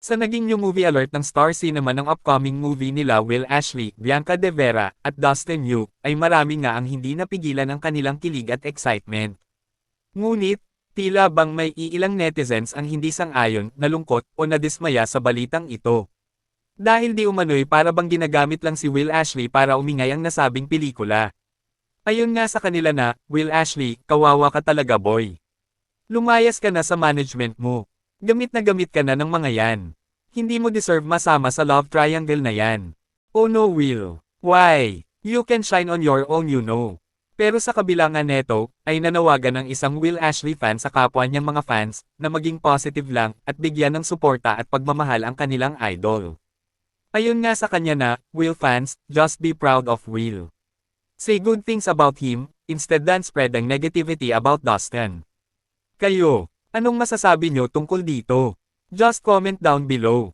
Sa naging new movie alert ng Star Cinema ng upcoming movie nila Will Ashley, Bianca De Vera, at Dustin Yu, ay marami nga ang hindi napigilan ang kanilang kilig at excitement. Ngunit, tila bang may iilang netizens ang hindi sang-ayon, nalungkot, o nadismaya sa balitang ito. Dahil di umano'y para bang ginagamit lang si Will Ashley para umingay ang nasabing pelikula. Ayon nga sa kanila na, Will Ashley, kawawa ka talaga boy. Lumayas ka na sa management mo. Gamit na gamit ka na ng mga yan. Hindi mo deserve masama sa love triangle na yan. Oh no Will. Why? You can shine on your own you know. Pero sa kabilangan neto, ay nanawagan ng isang Will Ashley fan sa kapwa niyang mga fans, na maging positive lang, at bigyan ng suporta at pagmamahal ang kanilang idol. Ayon nga sa kanya na, Will fans, just be proud of Will. Say good things about him, instead than spreading negativity about Dustin. Kayo, anong masasabi nyo tungkol dito? Just comment down below.